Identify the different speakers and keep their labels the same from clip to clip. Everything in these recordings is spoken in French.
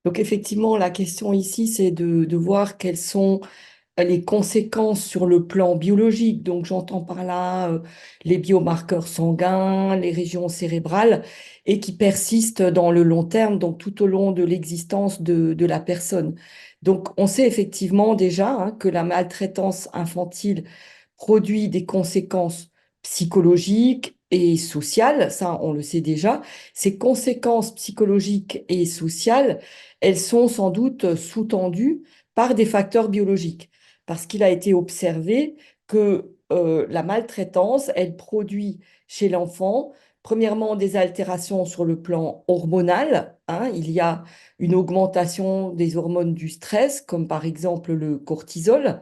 Speaker 1: Donc effectivement, la question ici, c'est de voir quelles sont les conséquences sur le plan biologique. Donc j'entends par là les biomarqueurs sanguins, les régions cérébrales, et qui persistent dans le long terme, donc tout au long de l'existence de la personne. Donc on sait effectivement déjà que la maltraitance infantile produit des conséquences psychologiques et sociales, ça on le sait déjà. Ces conséquences psychologiques et sociales, elles sont sans doute sous-tendues par des facteurs biologiques, parce qu'il a été observé que la maltraitance, elle produit chez l'enfant, premièrement, des altérations sur le plan hormonal, hein. Il y a une augmentation des hormones du stress, comme par exemple le cortisol,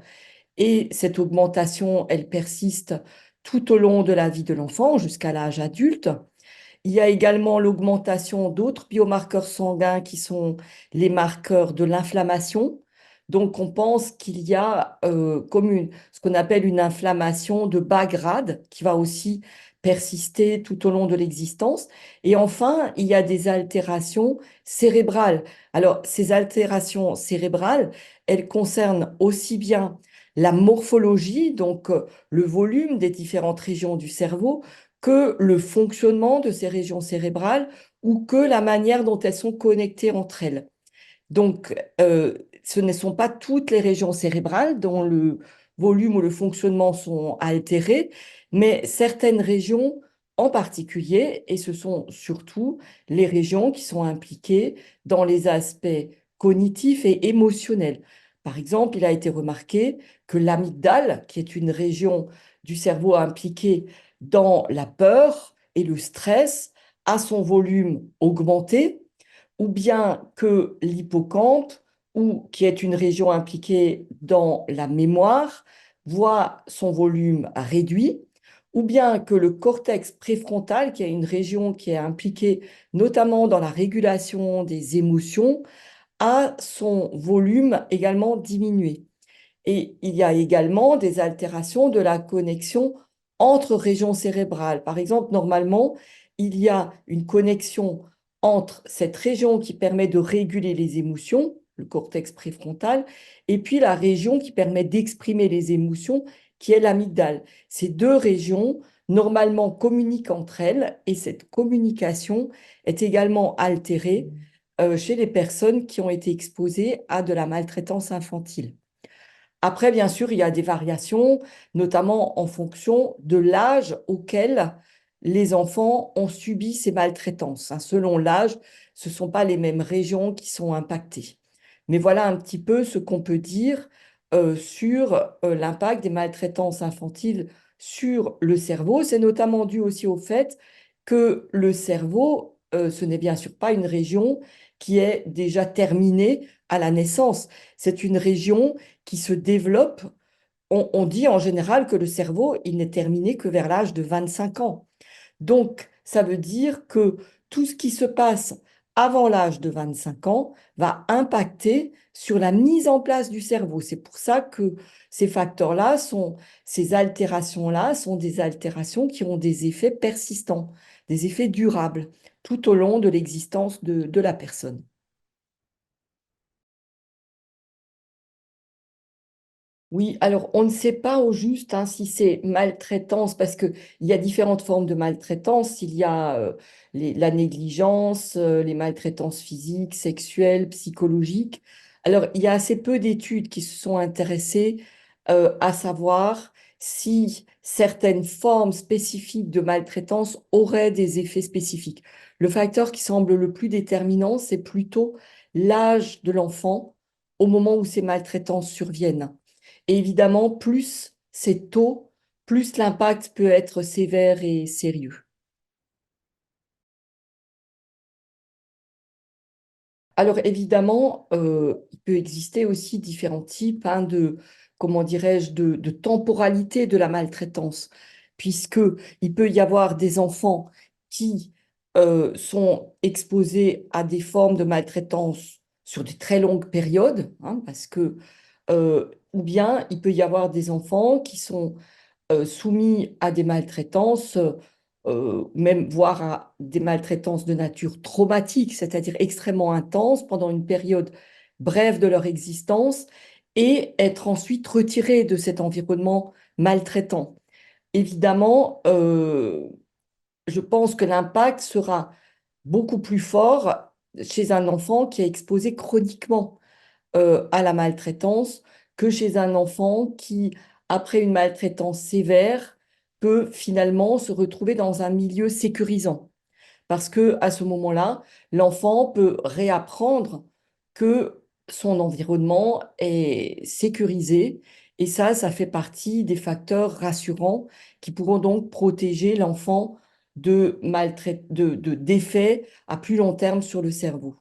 Speaker 1: et cette augmentation, elle persiste tout au long de la vie de l'enfant jusqu'à l'âge adulte. Il y a également l'augmentation d'autres biomarqueurs sanguins qui sont les marqueurs de l'inflammation. Donc, on pense qu'il y a ce qu'on appelle une inflammation de bas grade qui va aussi persister tout au long de l'existence. Et enfin, il y a des altérations cérébrales. Alors, ces altérations cérébrales, elles concernent aussi bien la morphologie, donc le volume des différentes régions du cerveau, que le fonctionnement de ces régions cérébrales ou que la manière dont elles sont connectées entre elles. Donc, ce ne sont pas toutes les régions cérébrales dont le volume ou le fonctionnement sont altérés, mais certaines régions en particulier, et ce sont surtout les régions qui sont impliquées dans les aspects cognitifs et émotionnels. Par exemple, il a été remarqué que l'amygdale, qui est une région du cerveau impliquée dans la peur et le stress, a son volume augmenté, ou bien que l'hippocampe, ou qui est une région impliquée dans la mémoire, voit son volume réduit, ou bien que le cortex préfrontal, qui est une région qui est impliquée notamment dans la régulation des émotions, a son volume également diminué. Et il y a également des altérations de la connexion entre régions cérébrales. Par exemple, normalement, il y a une connexion entre cette région qui permet de réguler les émotions, le cortex préfrontal, et puis la région qui permet d'exprimer les émotions, qui est l'amygdale. Ces deux régions, normalement, communiquent entre elles, et cette communication est également altérée chez les personnes qui ont été exposées à de la maltraitance infantile. Après, bien sûr, il y a des variations, notamment en fonction de l'âge auquel les enfants ont subi ces maltraitances, hein. Selon l'âge, ce ne sont pas les mêmes régions qui sont impactées. Mais voilà un petit peu ce qu'on peut dire sur l'impact des maltraitances infantiles sur le cerveau. C'est notamment dû aussi au fait que le cerveau, ce n'est bien sûr pas une région qui est déjà terminée à la naissance. C'est une région qui se développe. On dit en général que le cerveau, il n'est terminé que vers l'âge de 25 ans. Donc, ça veut dire que tout ce qui se passe avant l'âge de 25 ans va impacter sur la mise en place du cerveau. C'est pour ça que ces facteurs-là ces altérations-là sont des altérations qui ont des effets persistants, des effets durables tout au long de l'existence de la personne. Oui, alors on ne sait pas au juste si c'est maltraitance, parce qu'il y a différentes formes de maltraitance. Il y a la négligence, les maltraitances physiques, sexuelles, psychologiques. Alors, il y a assez peu d'études qui se sont intéressées à savoir si certaines formes spécifiques de maltraitance auraient des effets spécifiques. Le facteur qui semble le plus déterminant, c'est plutôt l'âge de l'enfant au moment où ces maltraitances surviennent. Et évidemment, plus c'est tôt, plus l'impact peut être sévère et sérieux. Alors évidemment, il peut exister aussi différents types comment dirais-je, de temporalité de la maltraitance, puisque il peut y avoir des enfants qui sont exposés à des formes de maltraitance sur de très longues périodes, hein, ou bien il peut y avoir des enfants qui sont soumis à des maltraitances même voire à des maltraitances de nature traumatique, c'est-à-dire extrêmement intenses pendant une période brève de leur existence, et être ensuite retirés de cet environnement maltraitant. Évidemment, je pense que l'impact sera beaucoup plus fort chez un enfant qui est exposé chroniquement à la maltraitance que chez un enfant qui, après une maltraitance sévère, peut finalement se retrouver dans un milieu sécurisant. Parce que à ce moment-là, l'enfant peut réapprendre que son environnement est sécurisé. Et ça fait partie des facteurs rassurants qui pourront donc protéger l'enfant de d'effets à plus long terme sur le cerveau.